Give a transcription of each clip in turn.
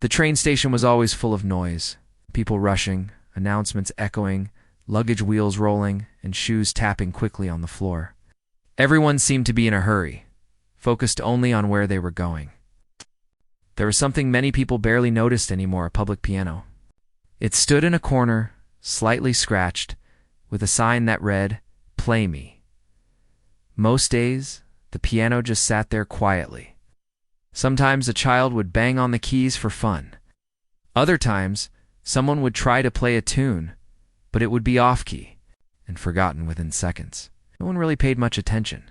The train station was always full of noise, people rushing, announcements echoing, luggage wheels rolling, and shoes tapping quickly on the floor. Everyone seemed to be in a hurry, focused only on where they were going. There was something many people barely noticed anymore: a public piano. It stood in a corner, slightly scratched, with a sign that read, "Play Me." Most days, the piano just sat there quietly. Sometimes a child would bang on the keys for fun. Other times, someone would try to play a tune, but it would be off-key and forgotten within seconds. No one really paid much attention.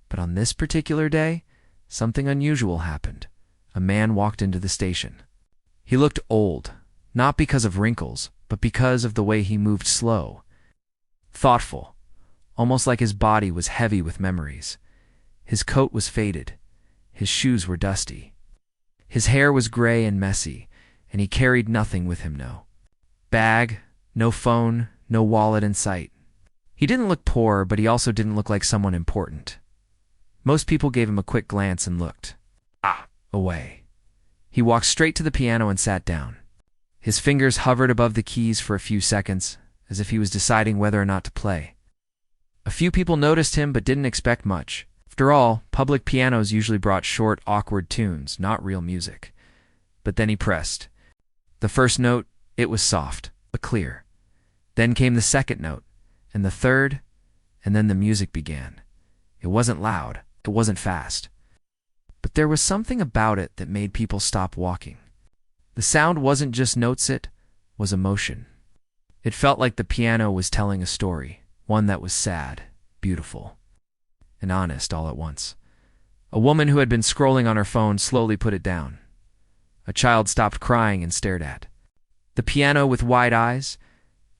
But on this particular day, something unusual happened. A man walked into the station. He looked old, not because of wrinkles, but because of the way he moved slow, thoughtful, almost like his body was heavy with memories. His coat was faded. His shoes were dusty. His hair was gray and messy, and he carried nothing with him, no bag, no phone, no wallet in sight. He didn't look poor, but he also didn't look like someone important. Most people gave him a quick glance and looked away. He walked straight to the piano and sat down. His fingers hovered above the keys for a few seconds, as if he was deciding whether or not to play. A few people noticed him but didn't expect much. After all, public pianos usually brought short, awkward tunes, not real music. But then he pressed. The first note, it was soft, but clear. Then came the second note, and the third, and then the music began. It wasn't loud, it wasn't fast. But there was something about it that made people stop walking. The sound wasn't just notes, it was emotion. It felt like the piano was telling a story, one that was sad, beautiful, and honest all at once. A woman who had been scrolling on her phone slowly put it down. A child stopped crying and stared at the piano with wide eyes.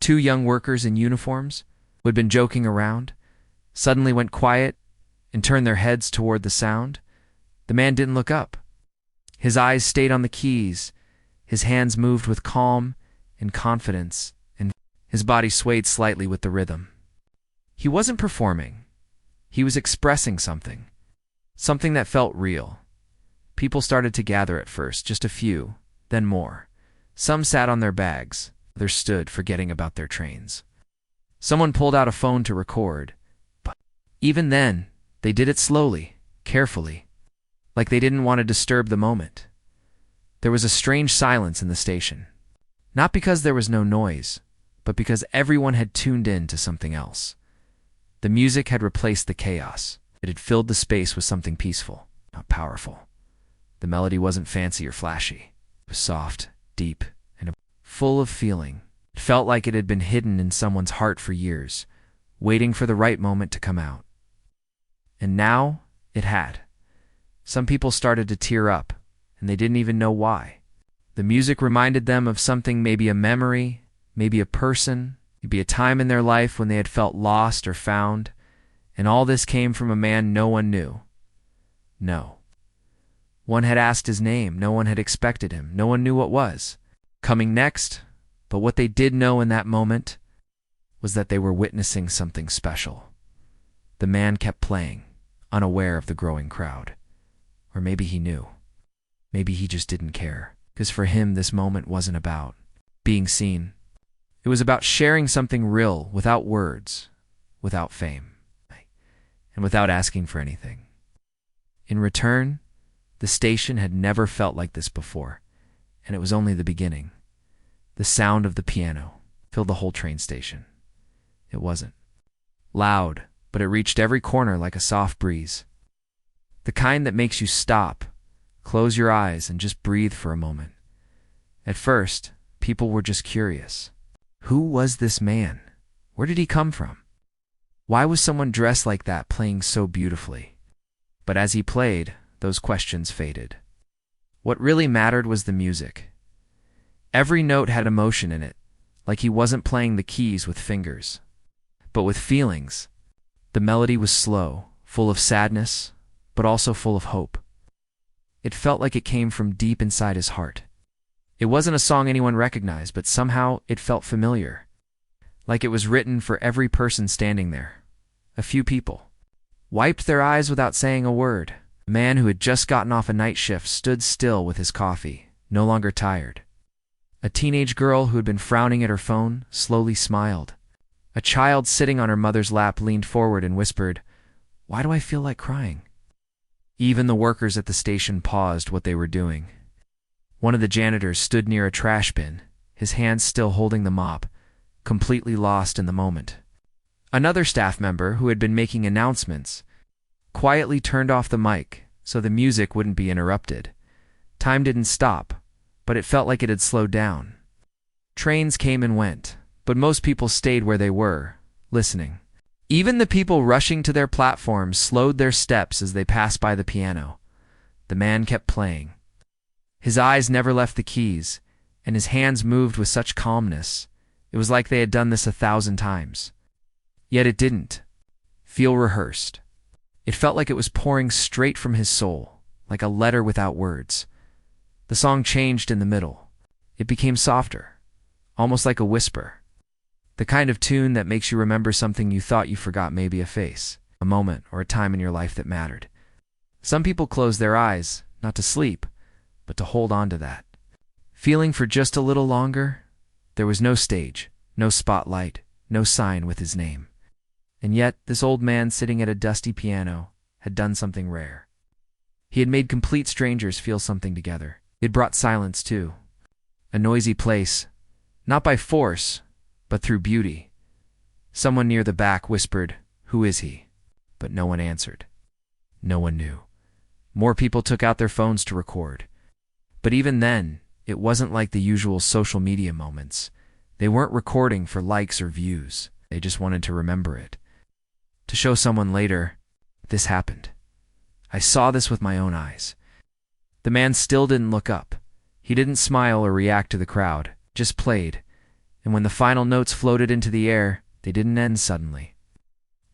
Two young workers in uniforms, who had been joking around, suddenly went quiet and turned their heads toward the sound. The man didn't look up. His eyes stayed on the keys. His hands moved with calm and confidence, and his body swayed slightly with the rhythm. He wasn't performing. He was expressing something that felt real. People started to gather at first, just a few, then more. Some sat on their bags. Others stood, forgetting about their trains. Someone pulled out a phone to record, but even then, they did it slowly, carefully, like they didn't want to disturb the moment. There was a strange silence in the station, not because there was no noise, but because everyone had tuned in to something else. The music had replaced the chaos. It had filled the space with something peaceful, not powerful. The melody wasn't fancy or flashy. It was soft, deep, and full of feeling. It felt like it had been hidden in someone's heart for years, waiting for the right moment to come out. And now it had. Some people started to tear up, and they didn't even know why. The music reminded them of something, maybe a memory, maybe a person, maybe a time in their life when they had felt lost or found, and all this came from a man no one knew. No. One had asked his name, no one had expected him, no one knew what was coming next, but what they did know in that moment was that they were witnessing something special. The man kept playing, unaware of the growing crowd. Or maybe he knew. Maybe he just didn't care, because for him this moment wasn't about being seen. It was about sharing something real, without words, without fame, and without asking for anything. In return, the station had never felt like this before, and it was only the beginning. The sound of the piano filled the whole train station. It wasn't loud, but it reached every corner like a soft breeze. The kind that makes you stop, close your eyes, and just breathe for a moment. At first, people were just curious. Who was this man? Where did he come from? Why was someone dressed like that playing so beautifully? But as he played, those questions faded. What really mattered was the music. Every note had emotion in it, like he wasn't playing the keys with fingers, but with feelings. The melody was slow, full of sadness, but also full of hope. It felt like it came from deep inside his heart. It wasn't a song anyone recognized, but somehow it felt familiar, like it was written for every person standing there. A few people wiped their eyes without saying a word. A man who had just gotten off a night shift stood still with his coffee, no longer tired. A teenage girl who had been frowning at her phone slowly smiled. A child sitting on her mother's lap leaned forward and whispered, "Why do I feel like crying?" Even the workers at the station paused what they were doing. One of the janitors stood near a trash bin, his hands still holding the mop, completely lost in the moment. Another staff member, who had been making announcements, quietly turned off the mic so the music wouldn't be interrupted. Time didn't stop, but it felt like it had slowed down. Trains came and went, but most people stayed where they were, listening. Even the people rushing to their platforms slowed their steps as they passed by the piano. The man kept playing. His eyes never left the keys, and his hands moved with such calmness. It was like they had done this 1,000 times. Yet it didn't feel rehearsed. It felt like it was pouring straight from his soul, like a letter without words. The song changed in the middle. It became softer, almost like a whisper. The kind of tune that makes you remember something you thought you forgot, maybe a face, a moment, or a time in your life that mattered. Some people closed their eyes, not to sleep, but to hold on to that feeling for just a little longer. There was no stage, no spotlight, no sign with his name. And yet, this old man sitting at a dusty piano had done something rare. He had made complete strangers feel something together. He had brought silence, too. A noisy place, not by force, but through beauty. Someone near the back whispered, "Who is he?" But no one answered. No one knew. More people took out their phones to record. But even then, it wasn't like the usual social media moments. They weren't recording for likes or views. They just wanted to remember it. To show someone later, "This happened. I saw this with my own eyes." The man still didn't look up. He didn't smile or react to the crowd, just played. And when the final notes floated into the air, they didn't end suddenly.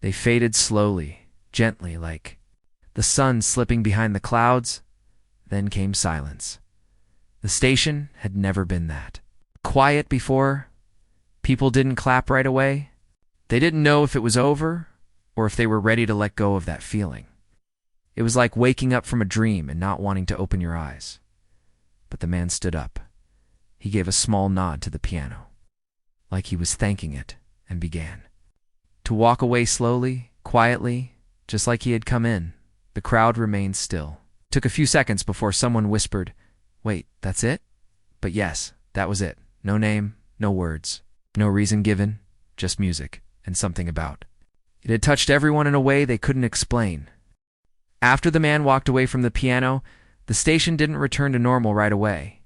They faded slowly, gently, like the sun slipping behind the clouds. Then came silence. The station had never been that quiet before. People didn't clap right away. They didn't know if it was over or if they were ready to let go of that feeling. It was like waking up from a dream and not wanting to open your eyes. But the man stood up. He gave a small nod to the piano, like he was thanking it, and began to walk away slowly, quietly, just like he had come in. The crowd remained still. It took a few seconds before someone whispered, "Wait, that's it?" But yes, that was it. No name, no words, no reason given, just music and something about. It had touched everyone in a way they couldn't explain. After the man walked away from the piano, the station didn't return to normal right away.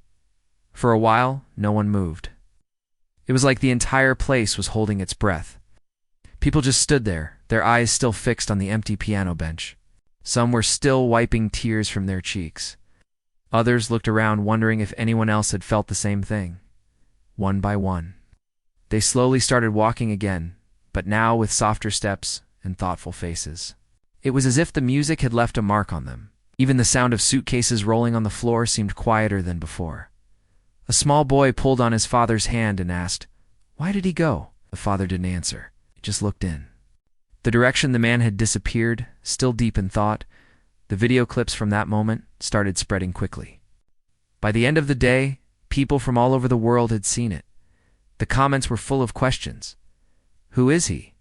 For a while, no one moved. It was like the entire place was holding its breath. People just stood there, their eyes still fixed on the empty piano bench. Some were still wiping tears from their cheeks. Others looked around, wondering if anyone else had felt the same thing. One by one, they slowly started walking again, but now with softer steps and thoughtful faces. It was as if the music had left a mark on them. Even the sound of suitcases rolling on the floor seemed quieter than before. A small boy pulled on his father's hand and asked, "Why did he go?" The father didn't answer. He just looked in. The direction the man had disappeared, still deep in thought, the video clips from that moment started spreading quickly. By the end of the day, people from all over the world had seen it. The comments were full of questions. Who is he?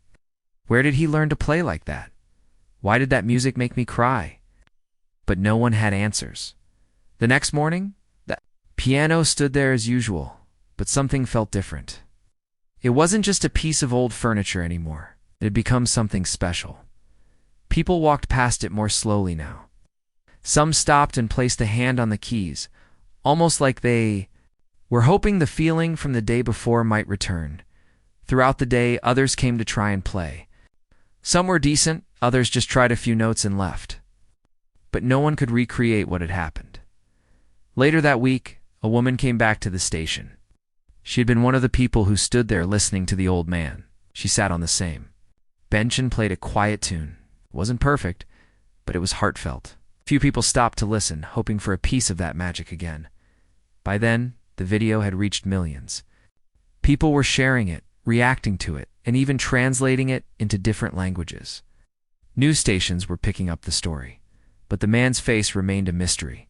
Where did he learn to play like that? Why did that music make me cry? But no one had answers. The next morning, the piano stood there as usual, but something felt different. It wasn't just a piece of old furniture anymore. It had become something special. People walked past it more slowly now. Some stopped and placed a hand on the keys, almost like they were hoping the feeling from the day before might return. Throughout the day, others came to try and play. Some were decent, others just tried a few notes and left. But no one could recreate what had happened. Later that week, a woman came back to the station. She had been one of the people who stood there listening to the old man. She sat on the same bench and played a quiet tune. It wasn't perfect, but it was heartfelt. Few people stopped to listen, hoping for a piece of that magic again. By then, the video had reached millions. People were sharing it, reacting to it, and even translating it into different languages. News stations were picking up the story, but the man's face remained a mystery.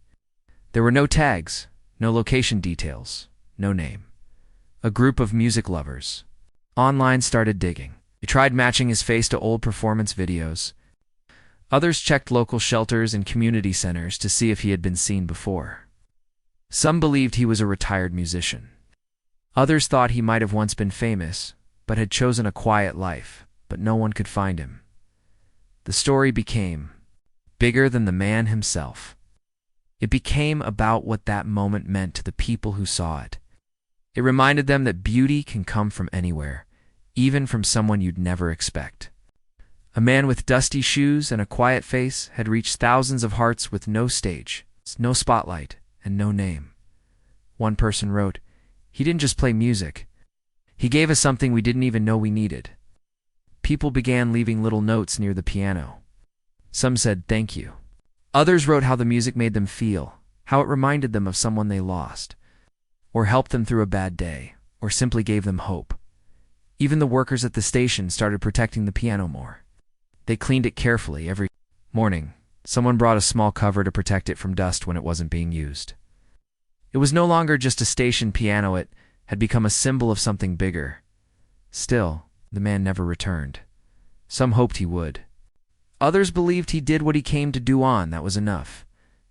There were no tags, No location details, no name. A group of music lovers. Online started digging. They tried matching his face to old performance videos. Others checked local shelters and community centers to see if he had been seen before. Some believed he was a retired musician. Others thought he might have once been famous, but had chosen a quiet life, but no one could find him. The story became bigger than the man himself. It became about what that moment meant to the people who saw it. It reminded them that beauty can come from anywhere, even from someone you'd never expect. A man with dusty shoes and a quiet face had reached thousands of hearts with no stage, no spotlight, and no name. One person wrote, "He didn't just play music. He gave us something we didn't even know we needed." People began leaving little notes near the piano. Some said thank you. Others wrote how the music made them feel, how it reminded them of someone they lost, or helped them through a bad day, or simply gave them hope. Even the workers at the station started protecting the piano more. They cleaned it carefully every morning. Someone brought a small cover to protect it from dust when it wasn't being used. It was no longer just a station piano, it had become a symbol of something bigger. Still, the man never returned. Some hoped he would. Others believed he did what he came to do that was enough.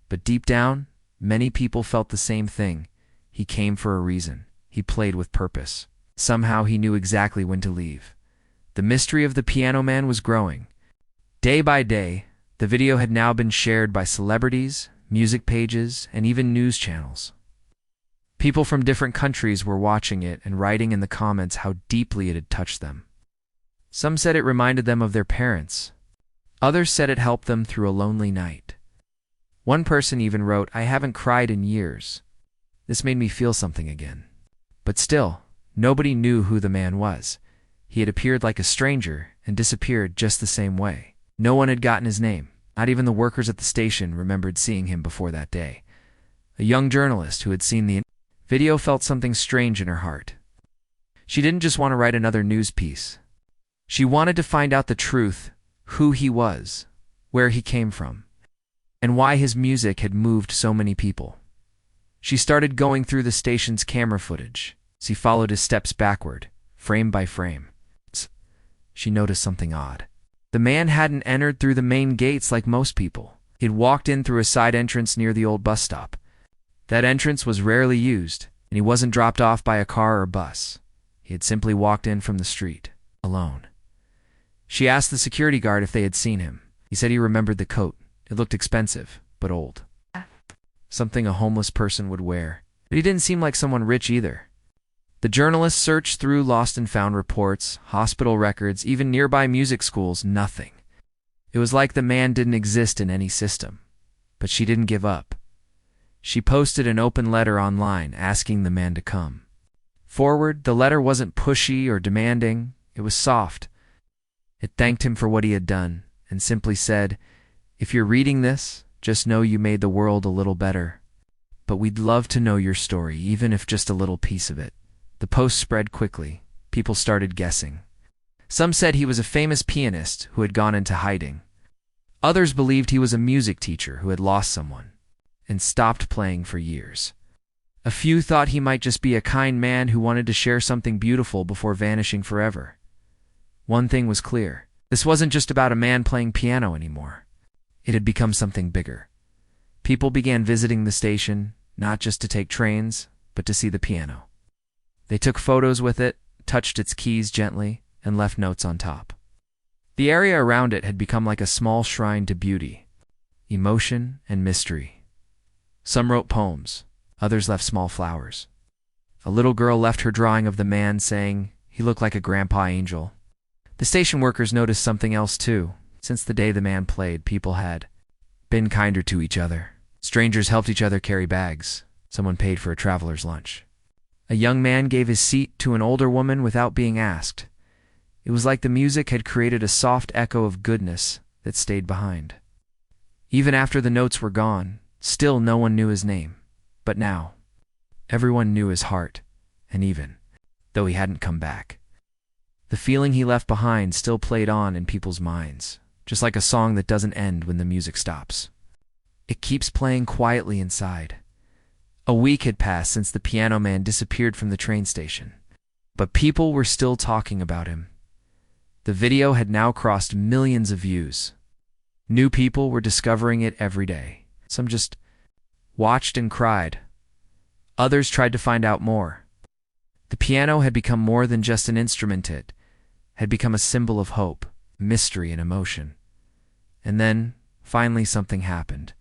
But deep down, many people felt the same thing. He came for a reason. He played with purpose. Somehow he knew exactly when to leave. The mystery of the piano man was growing. Day by day, the video had now been shared by celebrities, music pages, and even news channels. People from different countries were watching it and writing in the comments how deeply it had touched them. Some said it reminded them of their parents. Others said it helped them through a lonely night. One person even wrote, "I haven't cried in years. This made me feel something again." But still, nobody knew who the man was. He had appeared like a stranger and disappeared just the same way. No one had gotten his name. Not even the workers at the station remembered seeing him before that day. A young journalist who had seen the video felt something strange in her heart. She didn't just want to write another news piece. She wanted to find out the truth, who he was, where he came from, and why his music had moved so many people. She started going through the station's camera footage. She followed his steps backward, frame by frame. She noticed something odd. The man hadn't entered through the main gates like most people. He'd walked in through a side entrance near the old bus stop. That entrance was rarely used, and he wasn't dropped off by a car or bus. He had simply walked in from the street, alone. She asked the security guard if they had seen him. He said he remembered the coat. It looked expensive, but old. Something a homeless person would wear. But he didn't seem like someone rich either. The journalist searched through lost and found reports, hospital records, even nearby music schools, nothing. It was like the man didn't exist in any system. But she didn't give up. She posted an open letter online asking the man to come forward. The letter wasn't pushy or demanding. It was soft. It thanked him for what he had done and simply said, "If you're reading this, just know you made the world a little better. But we'd love to know your story, even if just a little piece of it." The post spread quickly. People started guessing. Some said he was a famous pianist who had gone into hiding. Others believed he was a music teacher who had lost someone and stopped playing for years. A few thought he might just be a kind man who wanted to share something beautiful before vanishing forever. One thing was clear. This wasn't just about a man playing piano anymore. It had become something bigger. People began visiting the station, not just to take trains, but to see the piano. They took photos with it, touched its keys gently, and left notes on top. The area around it had become like a small shrine to beauty, emotion, and mystery. Some wrote poems, others left small flowers. A little girl left her drawing of the man saying he looked like a grandpa angel. The station workers noticed something else too. Since the day the man played, people had been kinder to each other. Strangers helped each other carry bags. Someone paid for a traveler's lunch. A young man gave his seat to an older woman without being asked. It was like the music had created a soft echo of goodness that stayed behind. Even after the notes were gone, still no one knew his name. But now, everyone knew his heart, and even though he hadn't come back, the feeling he left behind still played on in people's minds, just like a song that doesn't end when the music stops. It keeps playing quietly inside. A week had passed since the piano man disappeared from the train station, but people were still talking about him. The video had now crossed millions of views. New people were discovering it every day. Some just watched and cried. Others tried to find out more. The piano had become more than just an instrument. It had become a symbol of hope, mystery, and emotion. And then, finally, something happened.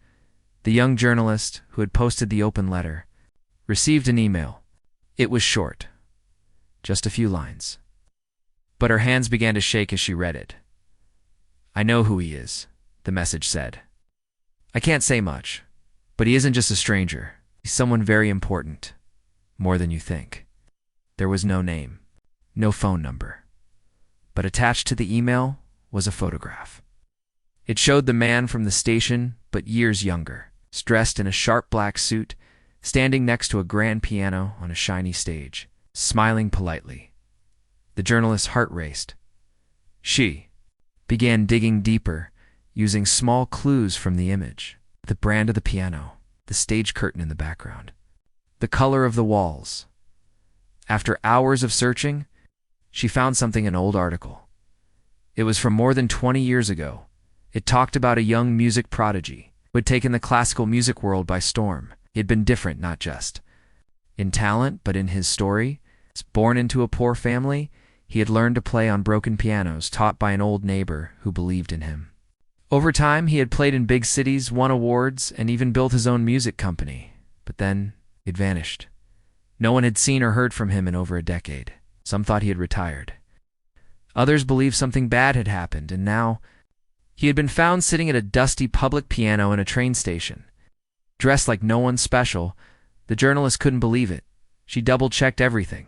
The young journalist who had posted the open letter received an email. It was short, just a few lines. But her hands began to shake as she read it. "I know who he is," the message said. "I can't say much, but he isn't just a stranger. He's someone very important, more than you think." There was no name, no phone number, but attached to the email was a photograph. It showed the man from the station, but years younger, dressed in a sharp black suit, standing next to a grand piano on a shiny stage, smiling politely. The journalist's heart raced. She began digging deeper, using small clues from the image: the brand of the piano, the stage curtain in the background, the color of the walls. After hours of searching, she found something in an old article. It was from more than 20 years ago. It talked about a young music prodigy who had taken the classical music world by storm. He had been different, not just in talent, but in his story. Born into a poor family, he had learned to play on broken pianos taught by an old neighbor who believed in him. Over time, he had played in big cities, won awards, and even built his own music company. But then, it vanished. No one had seen or heard from him in over a decade. Some thought he had retired. Others believed something bad had happened, and now he had been found sitting at a dusty public piano in a train station. Dressed like no one special, the journalist couldn't believe it. She double-checked everything,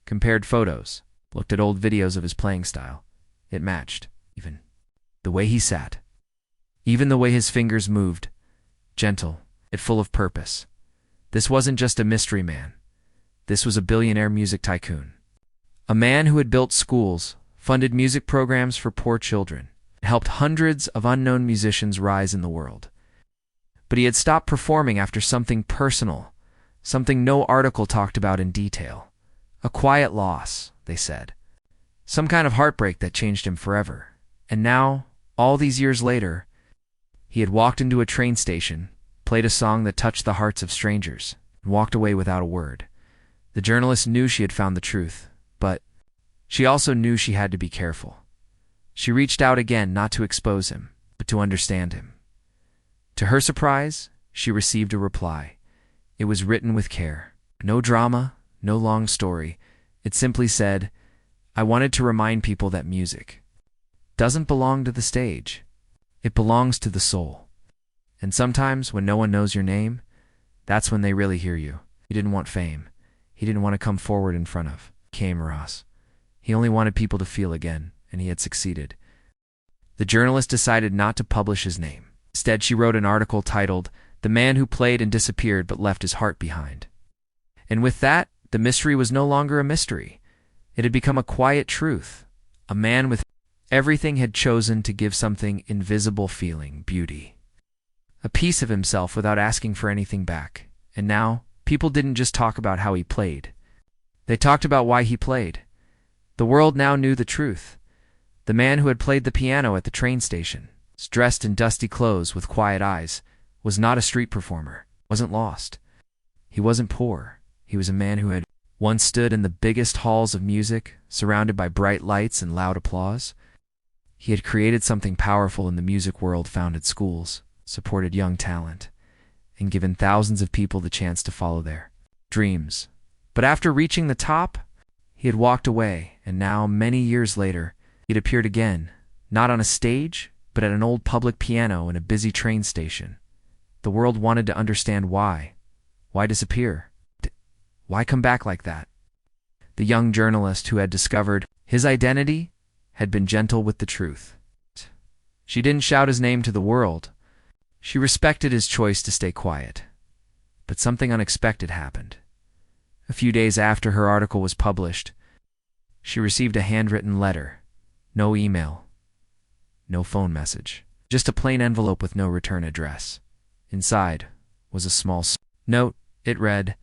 compared photos, looked at old videos of his playing style. It matched, even the way he sat, even the way his fingers moved, gentle, yet full of purpose. This wasn't just a mystery man. This was a billionaire music tycoon. A man who had built schools, funded music programs for poor children, and helped hundreds of unknown musicians rise in the world. But he had stopped performing after something personal, something no article talked about in detail. A quiet loss, they said. Some kind of heartbreak that changed him forever. And now, all these years later, he had walked into a train station, played a song that touched the hearts of strangers, and walked away without a word. The journalist knew she had found the truth, but she also knew she had to be careful. She reached out again, not to expose him, but to understand him. To her surprise, she received a reply. It was written with care. No drama, no long story. It simply said, "I wanted to remind people that music doesn't belong to the stage. It belongs to the soul. And sometimes when no one knows your name, that's when they really hear you." He didn't want fame. He didn't want to come forward in front of cameras. He only wanted people to feel again, and he had succeeded. The journalist decided not to publish his name. Instead, she wrote an article titled, "The Man Who Played and Disappeared But Left His Heart Behind." And with that, the mystery was no longer a mystery. It had become a quiet truth. A man with everything had chosen to give something invisible feeling, beauty. A piece of himself without asking for anything back. And now, people didn't just talk about how he played. They talked about why he played. The world now knew the truth. The man who had played the piano at the train station, dressed in dusty clothes with quiet eyes, was not a street performer, wasn't lost. He wasn't poor. He was a man who had once stood in the biggest halls of music, surrounded by bright lights and loud applause. He had created something powerful in the music world, founded schools, supported young talent, and given thousands of people the chance to follow their dreams. But after reaching the top, he had walked away, and now, many years later, he had appeared again, not on a stage, but at an old public piano in a busy train station. The world wanted to understand why. Why disappear? Why come back like that? The young journalist who had discovered his identity had been gentle with the truth. She didn't shout his name to the world. She respected his choice to stay quiet. But something unexpected happened. A few days after her article was published, she received a handwritten letter. No email. No phone message. Just a plain envelope with no return address. Inside was a small note It read,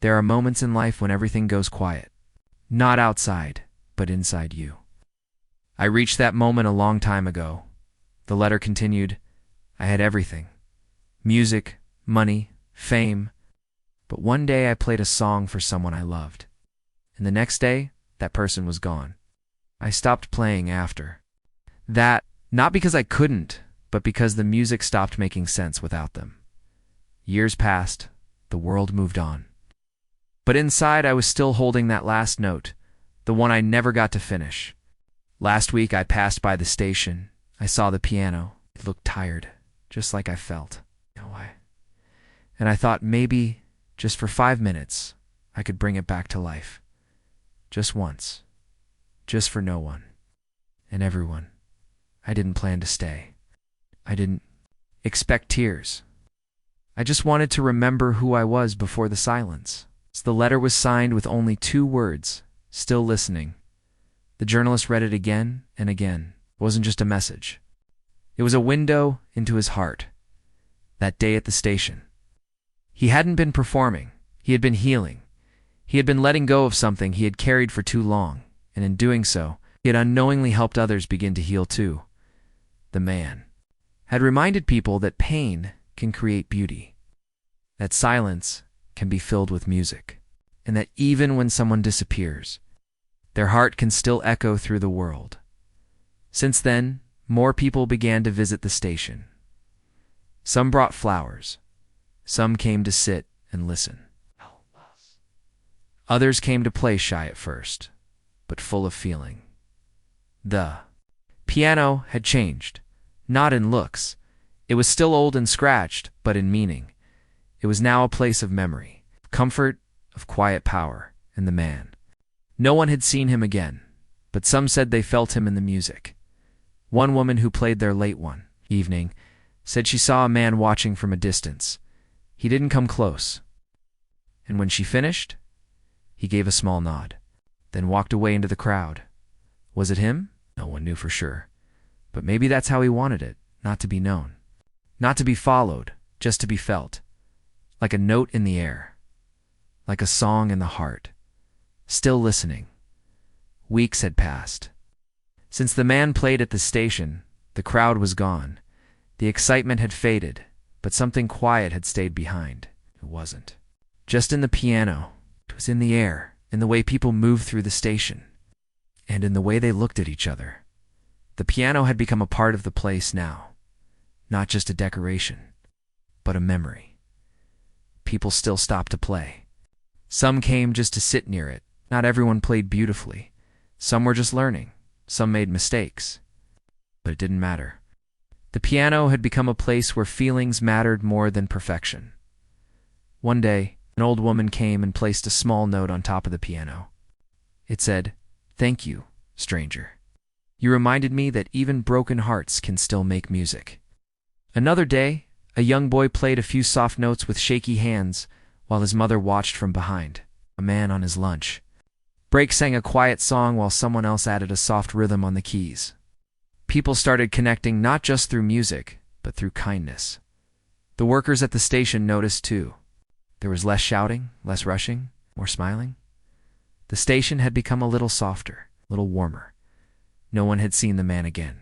"There are moments in life when everything goes quiet. Not outside, but inside you." I reached that moment a long time ago. The letter continued, "I had everything. Music, money, fame. But one day I played a song for someone I loved. And the next day, that person was gone. I stopped playing after that, not because I couldn't, but because the music stopped making sense without them. Years passed, the world moved on. But inside I was still holding that last note, the one I never got to finish. Last week I passed by the station. I saw the piano. It looked tired, just like I felt. And I thought maybe, just for 5 minutes, I could bring it back to life. Just once. Just for no one. And everyone. I didn't plan to stay. I didn't expect tears. I just wanted to remember who I was before the silence." The letter was signed with only 2 words, "Still listening." The journalist read it again and again. It wasn't just a message. It was a window into his heart. That day at the station. He hadn't been performing. He had been healing. He had been letting go of something he had carried for too long, and in doing so, he had unknowingly helped others begin to heal too. The man had reminded people that pain can create beauty, that silence can be filled with music, and that even when someone disappears, their heart can still echo through the world. Since then, more people began to visit the station. Some brought flowers. Some came to sit and listen. Others came to play shy at first, but full of feeling. The piano had changed, not in looks. It was still old and scratched, but in meaning. It was now a place of memory, of comfort, of quiet power, and the man. No one had seen him again, but some said they felt him in the music. One woman who played there late one evening said she saw a man watching from a distance. He didn't come close. And when she finished, he gave a small nod, then walked away into the crowd. Was it him? No one knew for sure. But maybe that's how he wanted it, not to be known. Not to be followed, just to be felt. Like a note in the air. Like a song in the heart. Still listening. Weeks had passed. Since the man played at the station, the crowd was gone. The excitement had faded, but something quiet had stayed behind. It wasn't just in the piano. It was in the air, in the way people moved through the station, and in the way they looked at each other. The piano had become a part of the place now. Not just a decoration, but a memory. People still stopped to play. Some came just to sit near it. Not everyone played beautifully. Some were just learning. Some made mistakes. But it didn't matter. The piano had become a place where feelings mattered more than perfection. One day, an old woman came and placed a small note on top of the piano. It said, "Thank you, stranger. You reminded me that even broken hearts can still make music." Another day, a young boy played a few soft notes with shaky hands while his mother watched from behind, a man on his lunch. Break sang a quiet song while someone else added a soft rhythm on the keys. People started connecting not just through music, but through kindness. The workers at the station noticed too. There was less shouting, less rushing, more smiling. The station had become a little softer, a little warmer. No one had seen the man again.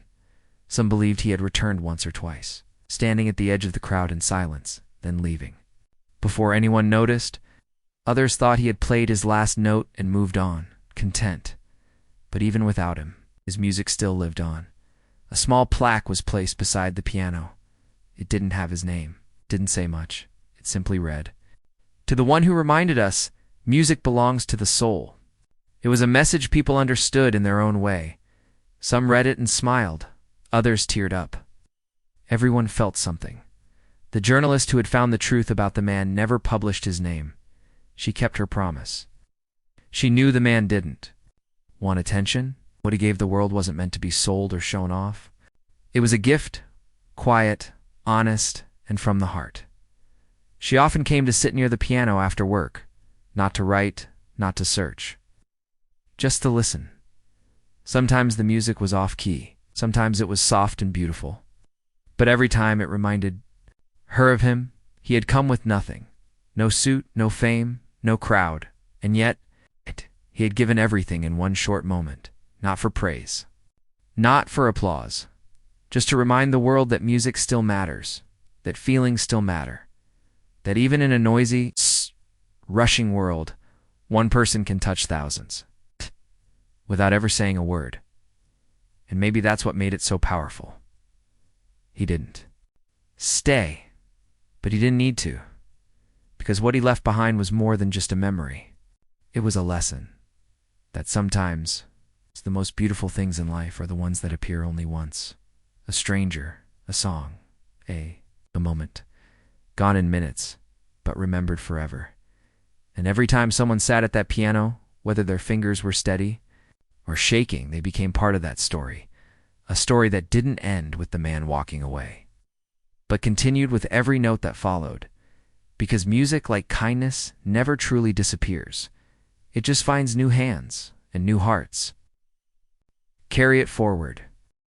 Some believed he had returned once or twice, standing at the edge of the crowd in silence, then leaving. Before anyone noticed, others thought he had played his last note and moved on, content. But even without him, his music still lived on. A small plaque was placed beside the piano. It didn't have his name, didn't say much. It simply read, "To the one who reminded us, music belongs to the soul." It was a message people understood in their own way. Some read it and smiled. Others teared up. Everyone felt something. The journalist who had found the truth about the man never published his name. She kept her promise. She knew the man didn't want attention. What he gave the world wasn't meant to be sold or shown off. It was a gift, quiet, honest, and from the heart. She often came to sit near the piano after work, not to write, not to search, just to listen. Sometimes the music was off-key, sometimes it was soft and beautiful. But every time it reminded her of him. He had come with nothing, No suit, no fame, no crowd. And yet, he had given everything in one short moment. Not for praise. Not for applause. Just to remind the world that music still matters. That feelings still matter. That even in a noisy, rushing world, one person can touch thousands. Without ever saying a word. And maybe that's what made it so powerful. He didn't stay, but he didn't need to. Because what he left behind was more than just a memory. It was a lesson. That sometimes the most beautiful things in life are the ones that appear only once. A stranger, a song, a moment. Gone in minutes, but remembered forever. And every time someone sat at that piano, whether their fingers were steady or shaking, they became part of that story. A story that didn't end with the man walking away, but continued with every note that followed. Because music, like kindness, never truly disappears. It just finds new hands and new hearts. Carry it forward.